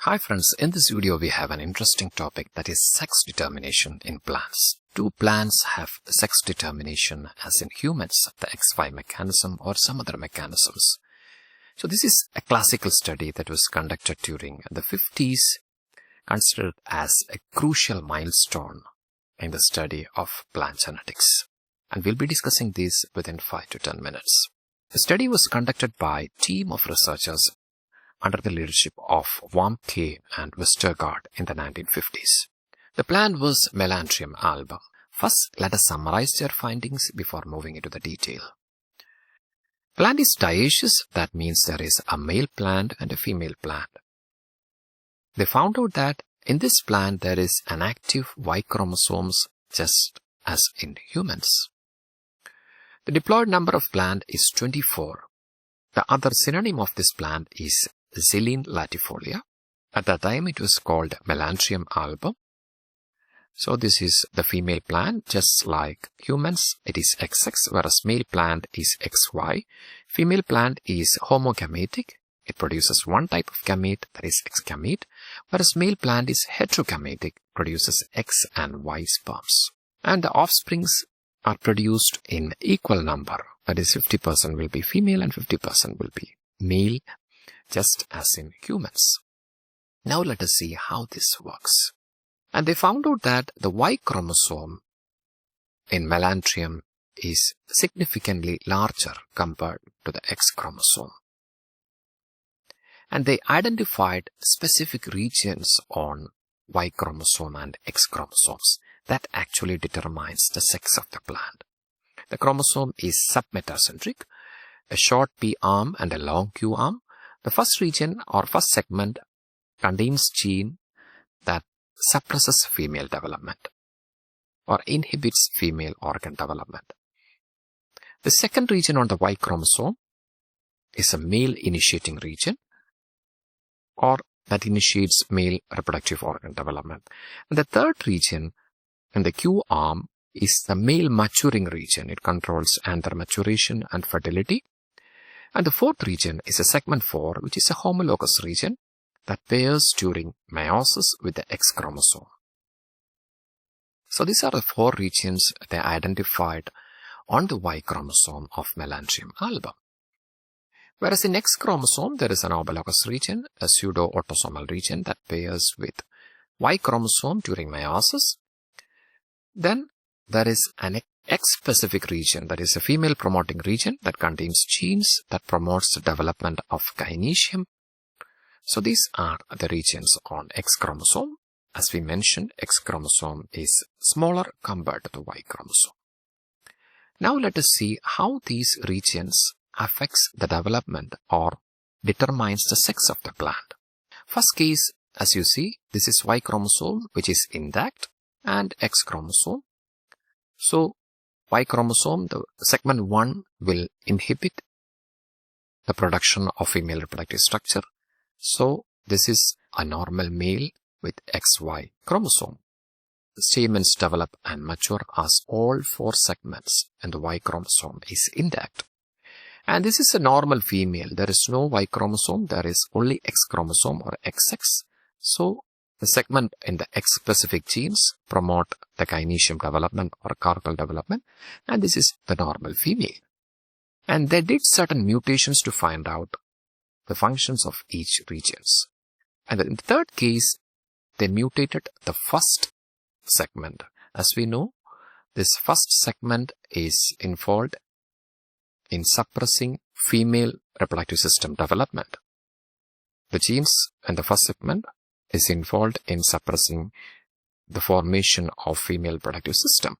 Hi friends, in this video we have an interesting topic, that is sex determination in plants. Do plants have sex determination as in humans, the XY mechanism or some other mechanisms? So this is a classical study that was conducted during the 50s, considered as a crucial milestone in the study of plant genetics. And we'll be discussing this within 5 to 10 minutes. The study was conducted by a team of researchers under the leadership of Warmke and Westergaard in the 1950s. The plant was Melandrium album. First, let us summarize their findings before moving into the detail. Plant is dioecious, that means there is a male plant and a female plant. They found out that in this plant there is an active Y chromosomes just as in humans. The diploid number of plant is 24. The other synonym of this plant is Silene latifolia. At that time it was called Melandrium album. So this is the female plant, just like humans it is XX, whereas male plant is XY. Female plant is homogametic. It produces one type of gamete, that is X gamete, whereas male plant is heterogametic, produces X and Y sperms. And the offsprings are produced in equal number, that is 50% will be female and 50% will be male, just as in humans. Now let us see how this works. And they found out that the Y chromosome in Melandrium is significantly larger compared to the X chromosome. And they identified specific regions on Y chromosome and X chromosomes that actually determines the sex of the plant. The chromosome is submetacentric, a short P arm and a long Q arm. The first region or first segment contains gene that suppresses female development or inhibits female organ development. The second region on the Y chromosome is a male initiating region, or that initiates male reproductive organ development. And the third region in the Q arm is the male maturing region. It controls anther maturation and fertility. And the fourth region is a segment 4, which is a homologous region that pairs during meiosis with the X chromosome. So these are the 4 regions they identified on the Y chromosome of Melandrium album. Whereas in X chromosome, there is an homologous region, a pseudo-autosomal region that pairs with Y chromosome during meiosis. Then there is an X-specific region, that is a female promoting region that contains genes that promotes the development of gynoecium. So these are the regions on X chromosome. As we mentioned, X chromosome is smaller compared to the Y chromosome. Now let us see how these regions affects the development or determines the sex of the plant. First case, as you see, this is Y chromosome which is intact and X chromosome. So Y chromosome, the segment 1 will inhibit the production of female reproductive structure. So this is a normal male with XY chromosome. The stamens develop and mature as all 4 segments and the Y chromosome is intact. And this is a normal female. There is no Y chromosome. There is only X chromosome or XX. So the segment in the X-specific genes promote the gynoecium development or carpal development, and this is the normal female. And they did certain mutations to find out the functions of each regions. And in the third case, they mutated the first segment. As we know, this first segment is involved in suppressing female reproductive system development. The genes in the first segment is involved in suppressing the formation of female reproductive system.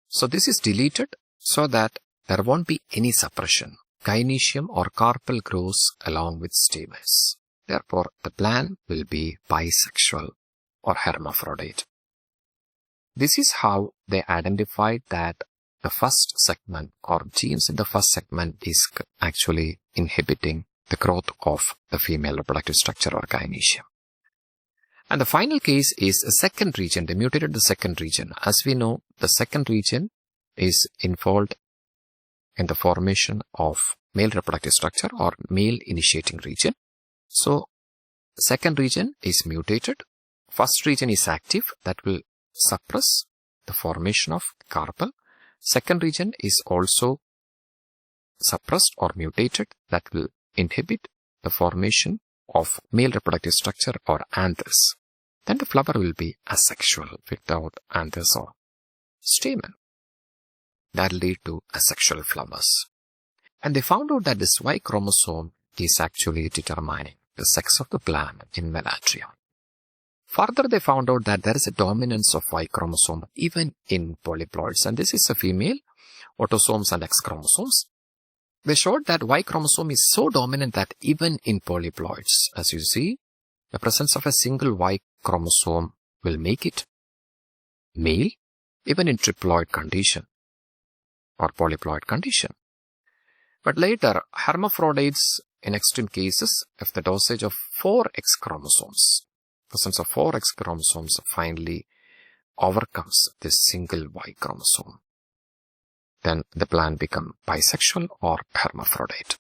So this is deleted so that there won't be any suppression. Gynoecium or carpal grows along with stamens. Therefore, the plant will be bisexual or hermaphrodite. This is how they identified that the first segment or genes in the first segment is actually inhibiting the growth of the female reproductive structure or gynoecium. And the final case is a second region. They mutated the second region. As we know, the second region is involved in the formation of male reproductive structure or male initiating region. So Second region is mutated. First region is active, that will suppress the formation of carpel. Second region is also suppressed or mutated, that will inhibit the formation of male reproductive structure or anthers. Then the flower will be asexual without anthers or stamen. That will lead to asexual flowers. And they found out that this Y chromosome is actually determining the sex of the plant in Melandrium. Further, they found out that there is a dominance of Y chromosome even in polyploids, and this is a female, autosomes and X chromosomes. They showed that Y chromosome is so dominant that even in polyploids, as you see, the presence of a single Y chromosome will make it male even in triploid condition or polyploid condition. But later, hermaphrodites in extreme cases, if the dosage of 4 X chromosomes, presence of 4 X chromosomes finally overcomes this single Y chromosome, then the plant becomes bisexual or hermaphrodite.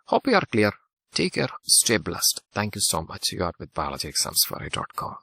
Hope you are clear. Take care. Stay blessed. Thank you so much. You are with biologyexamsfory.com.